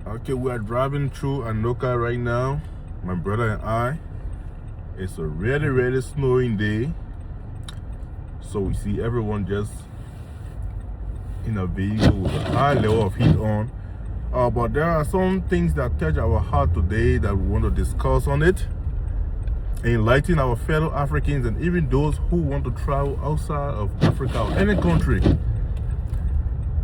Okay, we are driving through Anoka right now, my brother and I. It's a really, really snowing day. So we see everyone just in a vehicle with a high level of heat on. But there are some things that touch our heart today that we want to discuss on it. Enlighten our fellow Africans and even those who want to travel outside of Africa or any country.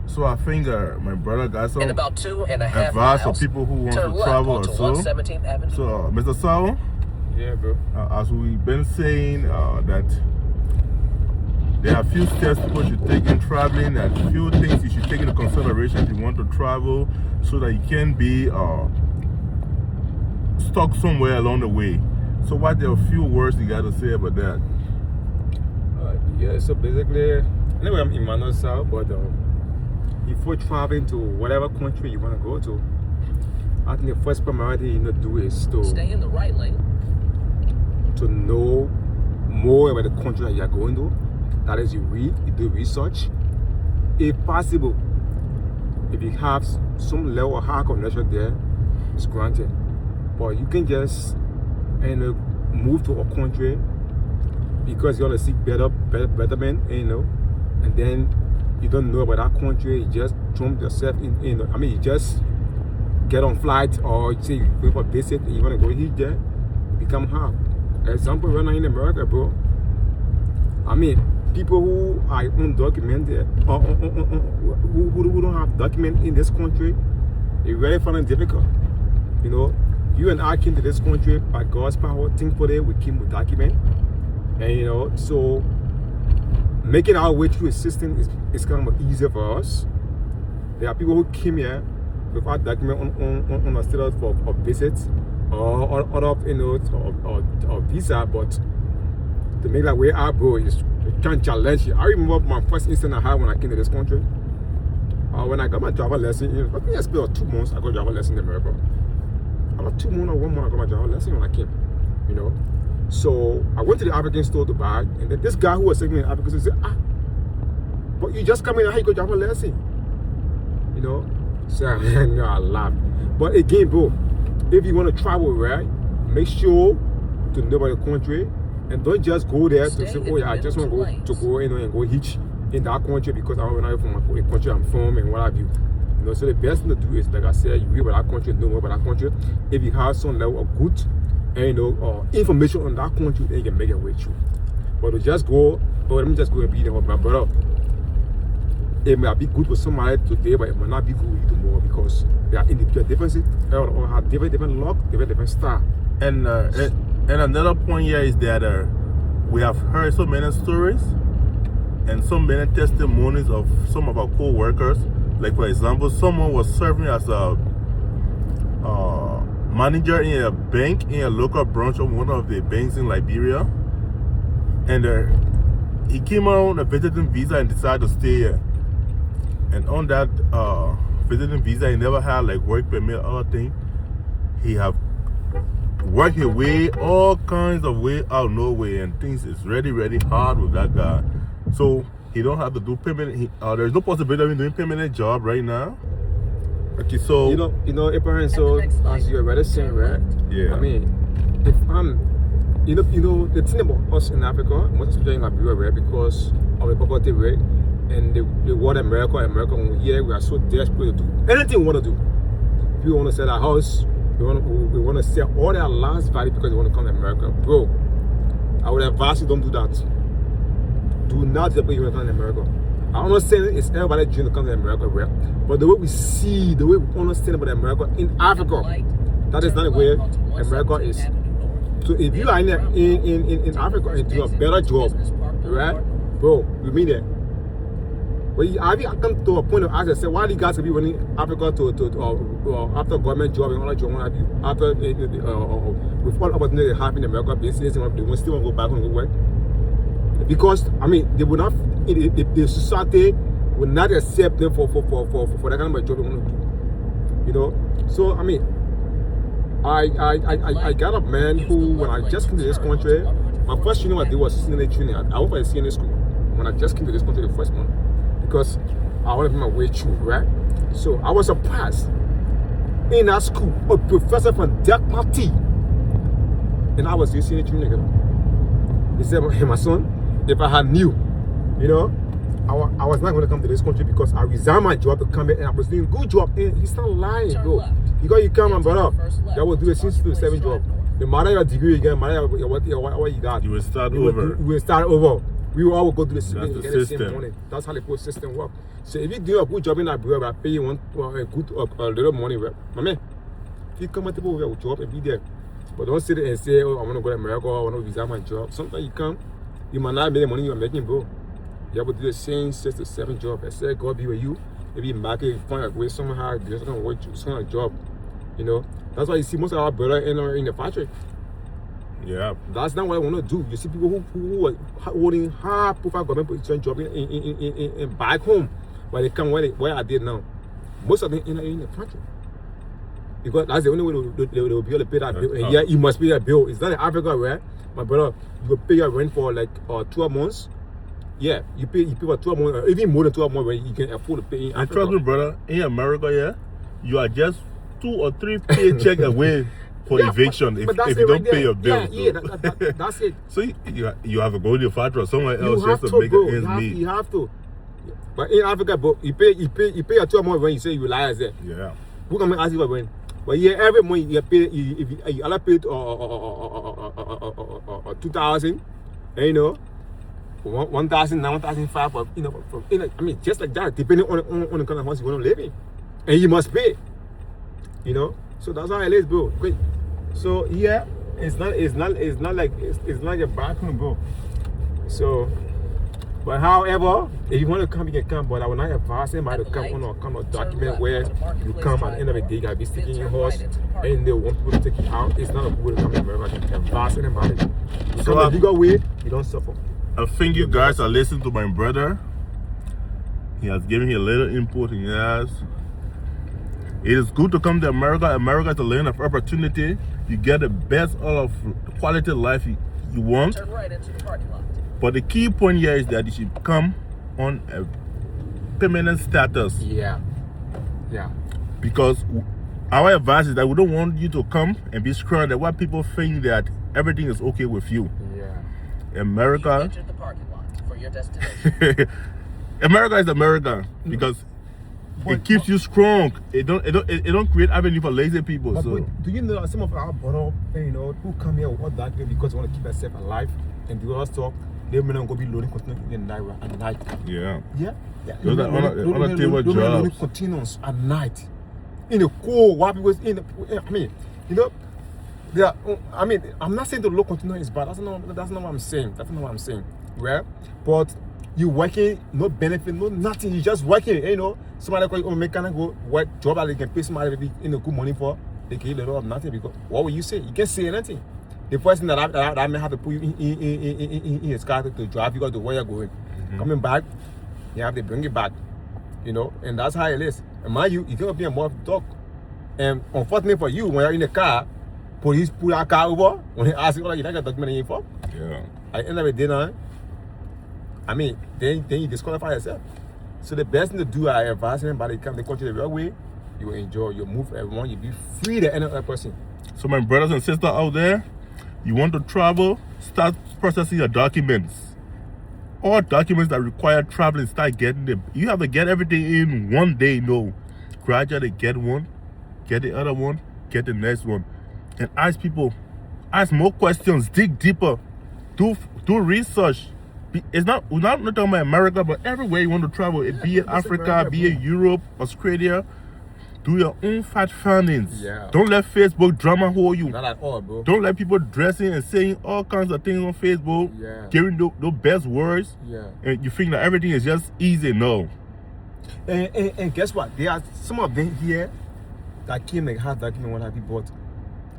So I think my brother got some about 2.5 advice for miles, people who want turn to left travel or onto so. 117th Avenue. So, Mr. Sao, Yeah, bro. as we've been saying, that there are a few steps people should take in traveling, and a few things you should take into consideration if you want to travel, so that you can be stuck somewhere along the way. So, what are a few words you got to say about that? Yeah, so basically, anyway, I'm Emmanuel Sao, but before traveling to whatever country you want to go to, I think the first priority you need to do is to Stay in the right lane. know more about the country that you are going to. That is, you read, you do research. If possible, if you have some level of high connection there, it's granted. But you can just move to a country because you want to seek betterment, and then you don't know about that country, you just jump yourself in, you just get on flight, or you say you go for visit and you want to go here, there, become hard. Example, right now in America, bro, people who are undocumented or who don't have document in this country, they really find it difficult. You and I came to this country by God's power. Thankfully, we came with document, and so making our way through the system is kind of easier for us. There are people who came here without document on a status for visits or or visa, but to make that way out, bro, it can challenge you. I remember my first incident I had when I came to this country. When I got my driver lesson, I think I spent 2 months. I got driver lesson in America. About 2 months or 1 month I got my driver lesson when I came. So I went to the African store to buy, and then this guy who was taking me in Africa said, but you just come in and how you got driver lesson? So I laughed. But again, bro, if you want to travel, right, make sure to know about the country, and don't just go there to say, oh yeah, I just want to go and go hitch in that country because I want to know from a country I'm from and what have you. So the best thing to do is, like I said, you read about that country, know more about that country. If you have some level of good information on that country, then you can make it way through. But to just go, let me just go and be there with my brother. It might be good for somebody today, but it might not be good with you tomorrow because they are individual differences, or have different luck, different style. And another point here is that we have heard so many stories and so many testimonies of some of our co-workers. Like, for example, someone was serving as a manager in a bank, in a local branch of one of the banks in Liberia. And he came on a visiting visa and decided to stay here. And on that visiting visa, he never had like work permit or other thing. He have worked his way, all kinds of way out no way, and things is really, really hard with that guy. So he don't have to do permanent. There's no possibility of him doing permanent job right now. Okay, so Abraham. So as you already saying, right? Yeah. If the thing about us in Africa, most especially in Liberia, right, because of the poverty rate and the word America, when we hear, we are so desperate to do anything we want to do. If you want to sell a house, we want to sell all their last value because they want to come to America, bro. I would advise you, don't do that. Do not just you want to come to America. I'm not saying it's everybody dream to come to America, right? But the way we see, the way we understand about America in Africa, that is not the way America is. So if you are in Africa and do a better job, right, bro, you mean that. When I come to a point of asking, say, why do you guys be running Africa to after government job and all that job, after with all opportunity they have in America, business, and they still want to go back and go work? Because they will not, the society will not accept them for that kind of job they want to do. So I got a man who, when I just came to this country, my first training I did was CNA training. I went for a CNA school when I just came to this country the first month because I wanted to make my way through, right? So I was surprised in that school, a professor from Delta. And I was using it to nigga. He said, hey, my son, if I had knew, you know, I was not going to come to this country because I resigned my job to come here and I was doing a good job. And he's not lying, bro. Because you come and brother, that will do a 6 to 7 job. No matter your degree again, matter what you got. You will start over. We will start over. We will all go to the same That's and the get the same system. money. That's how the whole system works. So if you do a good job in that bureau, I pay you a little money, right? My man, if you come at the bureau, job and be there. But don't sit there and say, oh, I want to go to America, I want to resign my job. Sometimes you come, you might not make the money you're making, bro. You have to do the same 6 to 7 job. I said, God be with you. If you back it, find a way somehow, there's some work, some kind of job. You know, that's why you see most of our brothers in the factory. Yeah. That's not what I want to do. You see people who are holding high profile government position job in back home, but they come where I did now. Most of them in the factory. Because that's the only way they will be able to pay that bill. And yeah, you must pay that bill. It's not in Africa, right? My brother, you will pay your rent for like 12 months. Yeah, you pay for 12 months, or even more than 12 months when you can afford to pay in Africa. And trust me, brother, in America, yeah, you are just 2 or 3 paychecks away for eviction if you don't pay your bills. Yeah, that's it. So you have to go to your factory or somewhere else You have just to make bro. ends meet. You have to. But in Africa, bro, you pay your 12 months when you say you realize that. Yeah. Who can ask you when? But yeah, every month you pay. If you allowed paid 2,000, and you know, 1,000, 1,500, but you know, I mean, just like that, depending on the kind of house you want to live in, and you must pay. You know, so that's how it is, bro. Great. So yeah, it's not like a bad thing, bro. So, but however, if you want to come, you can come. But I will not advise anybody to come on a kind of document where you come at the end of the day, you gotta be sticking your horse, and they want people to take you out. It's not a good way to come to America. You advise anybody. You So come the legal way, you don't suffer. I think you guys are listening to my brother. He has given me a little input. He has. It is good to come to America. America is a land of opportunity. You get the best out of the quality of life you want. Turn right into the parking lot. But the key point here is that you should come on a permanent status. Yeah. Because our advice is that we don't want you to come and be stranded where people think that everything is okay with you. Yeah. America. You entered the parking lot for your destination. America is America because it keeps you strong. It don't create avenue for lazy people. But So do you know some of our brother, you know, who come here with that way because they want to keep themselves alive and do all stuff, they may not go be loading containers in Naira at night. yeah. Yeah. Those are on a table loading jobs. containers at night. In the cold, while people I mean, you know, I mean, I'm not saying the low container is bad. That's not what I'm saying. That's not what I'm saying. Right? But you working, no benefit, no nothing. You just working. You know, somebody call you a mechanic, go work job that they can pay somebody maybe in a good money for. They give you a lot of nothing because what will you say? You can't say anything. The person that I may have to put you in his car to drive you to where you're going. Coming back, you have to bring it back. You know, and that's how it is. And mind you cannot be a more dog. And unfortunately for you, when you're in the car, police pull that car over. When they ask you, you don't get document for. Yeah. At the end of the day, now, I mean, then you disqualify yourself. So the best thing to do, I advise anybody come to the country the real way. You will enjoy, you move everyone, you be free to any other person. So my brothers and sisters out there, you want to travel, start processing your documents. All documents that require traveling, start getting them. You have to get everything in one day, no. Gradually get one, get the other one, get the next one. And ask people, ask more questions, dig deeper, do research. We're not talking about America, but everywhere you want to travel, be it Africa, America, be it Europe, Australia, do your own fact findings. Yeah. Don't let Facebook drama hold you. Not at all, bro. Don't let people dressing and saying all kinds of things on Facebook, Yeah. giving the best words, Yeah. and you think that everything is just easy. No. And guess what? There are some of them here that came like hard document what have you, but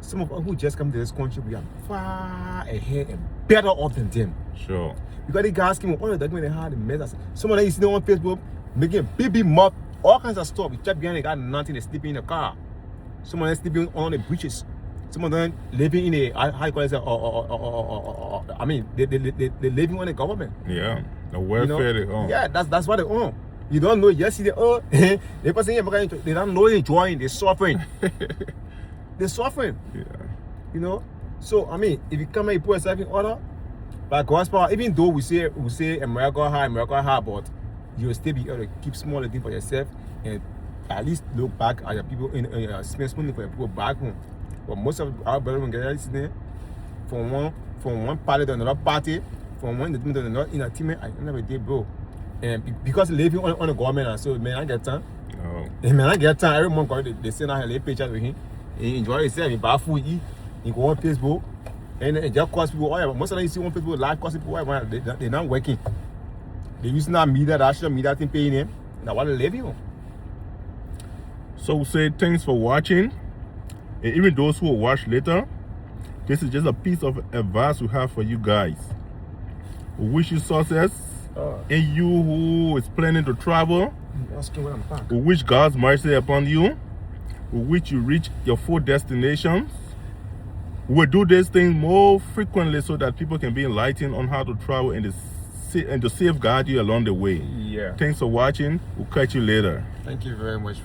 some of us who just come to this country, we are far ahead and better off than them. Sure. Because they guys came with all the document they had, the measures. Some of them you see them on Facebook making big mouth, all kinds of stuff. You check behind, they got nothing, they sleeping in the car. Some of them sleeping on the bridges. Some of them living in a, how you call it, I mean, they living on the government. Yeah. The welfare they own. Yeah, that's what they own. You don't know yesterday. Oh, the person here, they don't know enjoying. They're suffering. They're suffering. Yeah. You know. So I mean, if you come and you put yourself in order, by God's power, even though we say America high, but you will still be able to keep small things for yourself and at least look back at your people in spend money for your people back home. But most of our brothers will get listening from one party to another party, from one team to another in a team. I never did, bro. And because living on the government, and so man, I get time. Oh. And man, I get time. Every month they send out a picture with him. He enjoy himself. He buy food, eat. He go on Facebook, and it just cost people. Oh yeah, most of them you see on Facebook live cost people. They're not working. They using that media, that social media thing paying them. Now what they living on. So we say thanks for watching, and even those who will watch later, this is just a piece of advice we have for you guys. We wish you success, and you who is planning to travel, we wish God's mercy upon you. We wish you reach your full destinations. We will do these things more frequently so that people can be enlightened on how to travel and to safeguard you along the way. Yeah. Thanks for watching. We'll catch you later. Thank you very much.